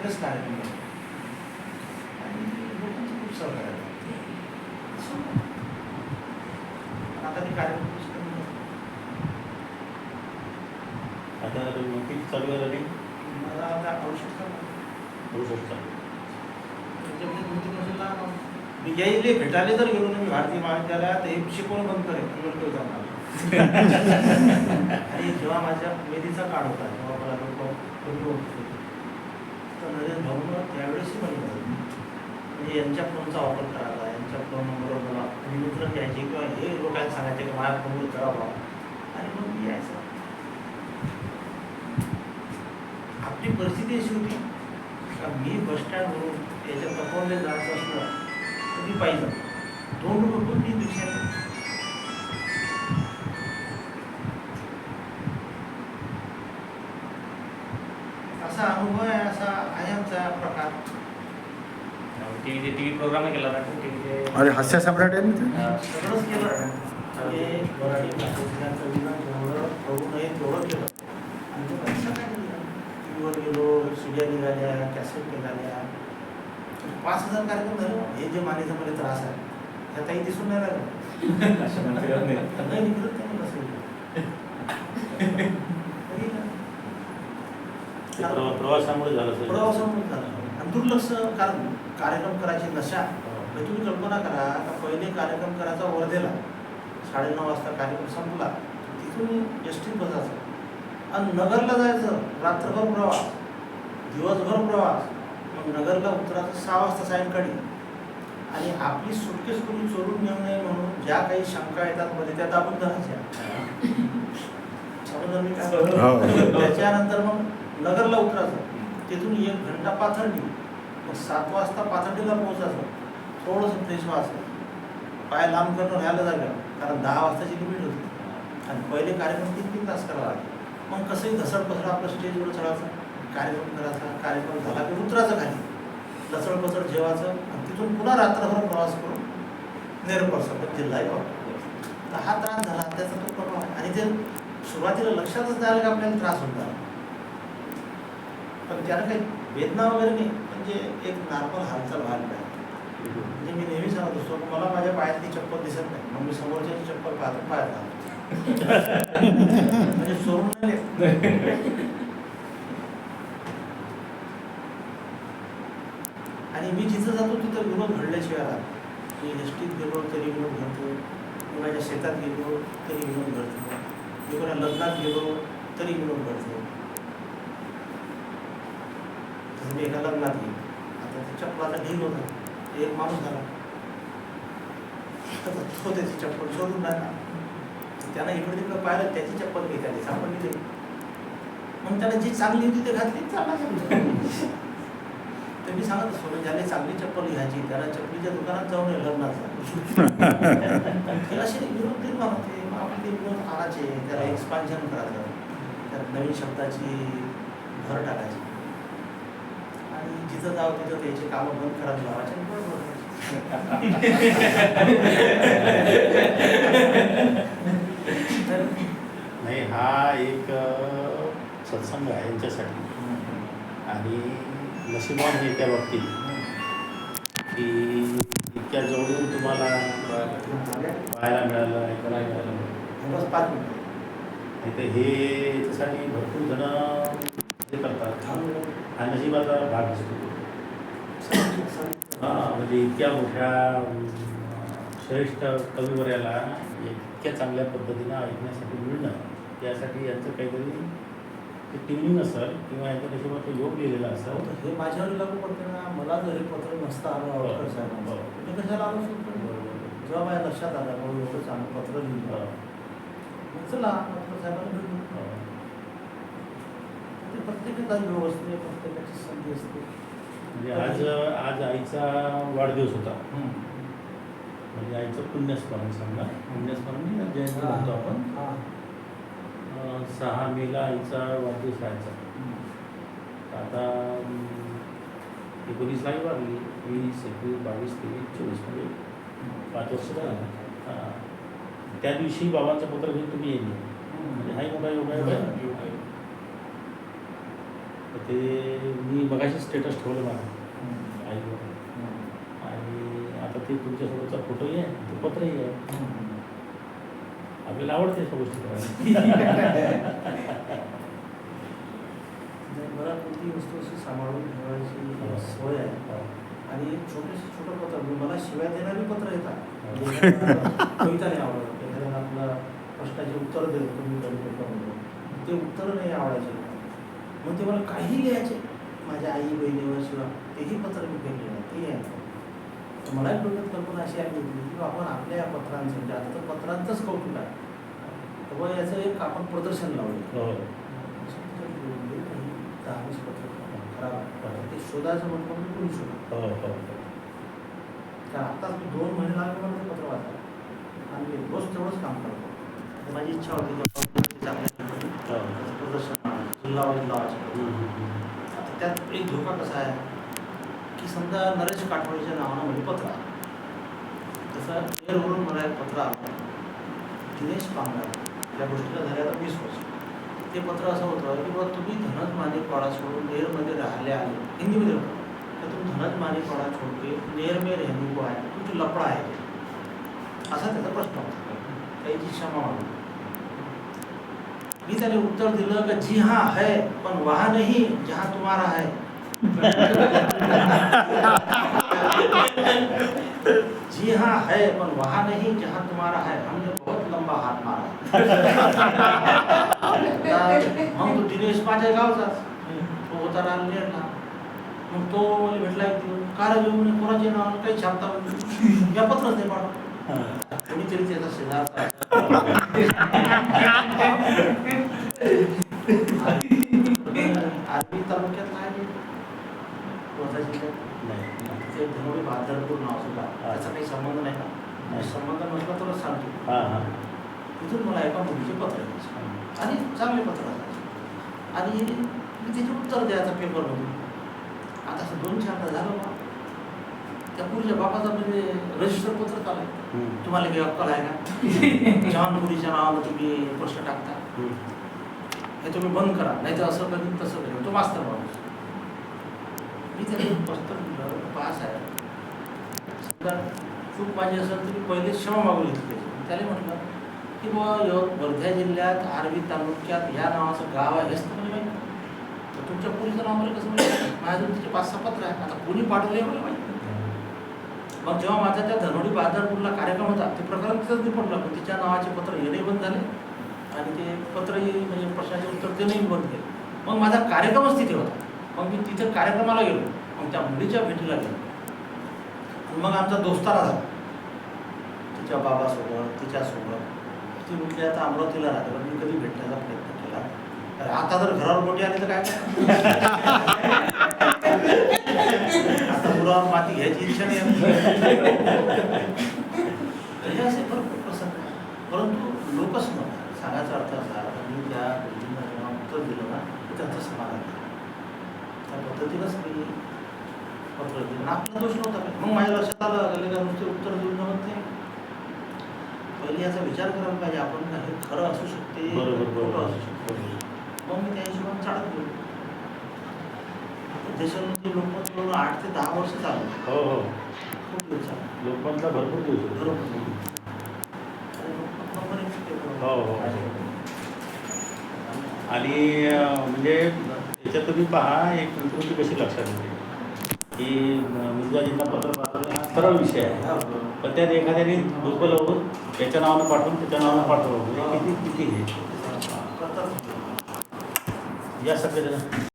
सगळेच कार्यक्रम करतात आणि लोकांचं खूप सहकार्य आहे. आता ते कार्यक्रम आता किती चालू आहे रनिंग? मला आता औषध होऊ शकतं. मी यायले भेटायला जर गेलो ना मी भारतीय महाविद्यालयात हे शिकवणं बंद करेल जाणार. आणि जेव्हा माझ्या मेदीचा काळ होता तेव्हा मला लोक कमी होत तर नरेंद्र भाऊनं त्यावेळेसही मला म्हणजे यांच्या फोनचा वापर करायला, यांच्या फोन नंबरवर मला निमंत्रण द्यायचे किंवा हे लोकांना सांगायचे की माझ्या फोनवर करावा आणि मग मी यायचं. आपली परिस्थिती अशी होती का मी बस स्टँडवरून याच्या तपोवले जायचं असलं तर मी पाहिजे 2 रुपये पण मी रिक्षा असा अनुभव आहे, असा आहे आमचा प्रकार. टीव्ही प्रोग्राम केला होता टीव्हीचे. अरे हास्य सम्राट आहे ना ते. सगळंच केलं म्हणजे मराठी भाषेचं विधान जेवढं करू नये तेवढं केलं आणि तो पैसा काय केला टी व्हीवर गेलो, सीड्या निघाल्या, कॅसेट निघाल्या, 5,000 कार्यक्रम झाले. हे जे मानेचा मध्ये त्रास आहे त्या ताई दिसून नाही लागलं नाही निघत नाही नसेल प्रवासामुळे झालं सर. प्रवासामुळे झालं आणि दुर्लक्ष. कारण कार्यक्रम करायची नशा. तुम्ही कल्पना करा का पहिले कार्यक्रम करायचा वर्धेला 9:30 वाजता कार्यक्रम संपला तिथून एस टी बसायचं आणि नगरला जायचं. रात्रभर प्रवास, दिवसभर प्रवास, मग नगरला उतरायचं 6 वाजता सायंकाळी. आणि आपली सुटकेस कोणी चोरून नेऊ नये म्हणून ज्या काही शंका येतात मध्ये त्या दाबून धरायच्या. त्याच्यानंतर मग नगरला उतरायचं, तिथून 1 घंटा पाथर्डी, मग 7 वाजता पाथर्डीला पोहोचायचं. थोडंसं फ्रेश व्हायचं, पाय लांब करणं राहायला जागा, कारण 10 वाजताची लिमिट होती आणि पहिले कार्यक्रम 3-3 तास करावा लागेल. मग कसंही धसडपसड आपलं स्टेजवर चढायचं, कार्यक्रम करायचा, कार्यक्रम झाला की उतरायचं खाली, लचडपचड जेवायचं आणि तिथून पुन्हा रात्रभर प्रवास करून नेरपरचा जिल्हाही वाटतो. तर हा त्रास झाला, त्याचा तो प्रभाव आहे. आणि ते सुरुवातीला लक्षातच नाही आलं की आपल्याला त्रास होता, पण त्यानं काही वेदना वगैरे नाही, म्हणजे एक नॉर्मल हालचाल व्हायला पाहिजे. म्हणजे मी नेहमी सांगत असतो मला माझ्या पायातली चप्पल दिसत नाही, मग मी समोरच्याची चप्पल पाहतो पायात घालतो. म्हणजे सोडून नाही देत. आणि मी जिथं जातो तिथं विनोद घडल्याशिवाय राहत. मी एसटीत गेलो तरी विनोद घडतो, मी माझ्या शेतात गेलो तरी विनोद घडतो, मी कोणा लग्नात गेलो तरी विनोद घडतो. मी एका लग्नात गेलो, आता चप्पलाचा ढीग होता, एक माणूस झाला तो त्याची चप्पल शोधून राहिला. त्यानं इकडे तिकडे पाहिलं, त्याची चप्पल काही त्याने सापडली नाही. मग त्याला जी चांगली होती ते घातली, चालला. तर मी सांगत असतो ज्याला चांगली चप्पल घ्यायची त्याला चप्पलीच्या दुकानात जाऊन लग्नात त्याला असे विरोध निर्माण होते. मग आपण ते विरोध आणायचे, त्याला एक्सपान्शन करायचं, त्याला नवीन शब्दाची भर टाकायची आणि जिथं जावं तिथं त्याची कामं बंद करायला लावायचे. नाही, हा एक सत्संग आहे यांच्यासाठी. आणि नशिबान हे त्या बाबतीत की इतक्या जवळून तुम्हाला पाहायला मिळालं, ऐकायला मिळालं. नाही तर हे याच्यासाठी भरपूर जण हे करतात, हा नशिबाचा भाग असतो. म्हणजे इतक्या मोठ्या श्रेष्ठ कविवर्याला इतक्या चांगल्या पद्धतीनं ऐकण्यासाठी मिळणं, त्यासाठी यांचं काहीतरी ते ट्युनिंग असेल किंवा यांच्या नशिबात तो योग लिहिलेला असेल. हे माझ्यावर लागू पडते ना. मला जरी पत्र नसतं आलं आवडकर साहेबांचं, मी कशाला आलो शकतो. जेव्हा माझ्या लक्षात आलं म्हणून एवढं चांगलं पत्र लिहिलं, चला आवडकर साहेबांना भेटू. ते प्रत्येकाचा व्यवस्थित आहे, प्रत्येकाची संधी असते. म्हणजे आज आईचा वाढदिवस होता, म्हणजे आईचं पुण्यस्मरण समजा, पुण्यस्मरण जयंती म्हणतो आपण. 6 मेला आईचा वाढदिवस राहायचा. आता 19 वाढली, 20, 21, 22, 23, 24 म्हणजे 5 वर्ष झालं. त्या दिवशी बाबांचं पत्र घेऊन तुम्ही येईल, म्हणजे हाही मोठा योग आहे. तर ते मी मगाशी स्टेटस ठेवलं माझं आईवर. आणि आता ते तुमच्यासोबतचा फोटोही आहे, ते पत्रही आहे. आपल्याला आवडते अशा गोष्टी करायला. मला कोणती वस्तू अशी सांभाळून ठेवायची सवय आहे. आणि एक छोटं पत्र, मला शिवाय देणारी पत्र येतात. कविता नाही आवडत, एखाद्याला आपला प्रश्नाचे उत्तर देतो तुम्ही पेपरमध्ये, ते उत्तर नाही आवडायचे. मग ते मला काही लिहायचे माझ्या आई बहिणीवर शिवाय, तेही पत्र मी फेकले नाही, तेही आहे. तर मला एक डोक्यात कल्पना अशी आली होती की आपण आपल्या या पत्रांचं, म्हणजे आता तर पत्रांचंच कौतुक आहे, तर मग याचं एक आपण प्रदर्शन लावलं. 10-20 पत्र खराब आहे, ते शोधायचं म्हटलं म्हणजे कोणी शोधा. कारण आत्ताच मी 2 महिने लागले मला ते पत्र वाचायला, आणि मी रोज तेवढंच काम करतो. माझी इच्छा होती की प्रदर्शन लावायचं. आता त्यात एक धोका कसा आहे की समजा नरेश काठवळीच्या नावानं म्हणजे पत्र आलं, तसं एअरवरून मला एक पत्र आलं, दिनेश पांगरा, या गोष्टीला झाले आता 20 वर्ष. ते पत्र असं होतं की बाबा तुम्ही धनज मानेकवाडा सोडून नेरमध्ये राहिले आले, हिंदीमध्ये होतं, तर तुम्ही धनज मानेकवाडा छोडके नेर में रहने को आहे, तुमची लफडा आहे, असा त्याचा प्रश्न होता. त्याची क्षमा मागली. मी त्याने उत्तर दिलं की जी हाँ है पण वहाँ नहीं जहाँ तुम्हारा है. जी हाँ है पर वहाँ नहीं जहाँ तुम्हारा है, हमने बहुत लंबा हात मारा. मग तो दिनेश माझ्या गावचा, तो होता रानलेला. मग तो मला भेटला एक दिवस, कारण म्हणे कोणाचे नाव काही छापता या पत्रच नाही पाठवत. कोणीतरी त्याचा शेजारचा आर्मी तालुक्यात आहे वर्धा जिल्ह्यात, ते धनोडी बहादरपूर नाव सुद्धा, त्याचा काही संबंध नाही का, संबंध नसला तरच सांगतो. तिथून मला एका मुलीचे पत्र द्यायचे आणि चांगले पत्र असायचे, आणि मी त्याचे उत्तर द्यायचा पेपरमधून. आता असं 2-4दा झालं बा, त्या पुरीच्या बापाचा म्हणजे रजिस्टर पत्र चालू, तुम्हाला काही अक्कल आहे का, जवानपुरीच्या नावानं तुम्ही प्रश्न टाकता, हे तुम्ही बंद करा, नाही तर असं करीन तसं करेन. तो मास्तर माणूस. मी त्याला पुस्तक दिलं, पास आहे, समजा चूक माझी असेल तर मी पहिले क्षमा मागून घेतली. त्याला म्हटलं की बुवा वर्धा जिल्ह्यात आर्वी तालुक्यात या नावाचं गाव आहे, हेच तर मला माहिती, तर तुमच्या पुरीचं नाव मला कसं माहिती, माझ्याजवळ तिचे 5-6 पत्र आहे, आता कोणी पाठवले मला माहिती. मग जेव्हा माझा त्या धनोडी बहादरपूरला कार्यक्रम होता, ते प्रकरण तिथंच निपटलं, पण तिच्या नावाचे पत्र येणे बंद झाले आणि ते पत्रही म्हणजे प्रश्नाचे उत्तर देणंही बंद केले. मग माझा कार्यक्रमच तिथे होता. मग मी तिथे कार्यक्रमाला गेलो, मग त्या मुलीच्या भेटीला गेलो, मग आमचा दोस्तारा झाला तिच्या बाबासोबत, तिच्यासोबत. ती म्हटली आता अमरावतीला राहते, पण मी कधी भेटण्याचा प्रयत्न केला, तर आता जर घरावर मोठी आली तर काय आता मुलावर माती घ्यायची इच्छा नाही. हे असे भरपूर प्रसंग आहे, परंतु लोकच म्हणतात. सांगायचा अर्थ असा, मी त्या गोष्टींना जेव्हा उत्तर दिलं ना, तर त्यांचं समाधान झालं. त्या पद्धतीनंच मी पत्र दिलं, आपला दोष नव्हता. मग माझ्या लक्षात आलं का नुसते उत्तर देऊन जमत नाही, पहिले याचा विचार करायला पाहिजे आपण, हे खरं असू शकते, खोटं असू शकते. मग मी त्या हिशोबाने चालत गेलो. देशामध्ये लोकमत मिळून 8 ते 10 वर्ष चालू. हो हो, खूप दिवस चालू. लोकमतला भरपूर दिवस. हो हो. आणि म्हणजे याच्यात तुम्ही पहा, एक गोष्ट कशी लक्षात येते की मिर्जाजींना पत्र पाठवलं हा सरळ विषय आहे, पण त्यात एखाद्याने दुर्बल होऊन याच्या नावानं पाठवून त्याच्या नावानं पाठवलं, म्हणजे किती हे या सगळ्या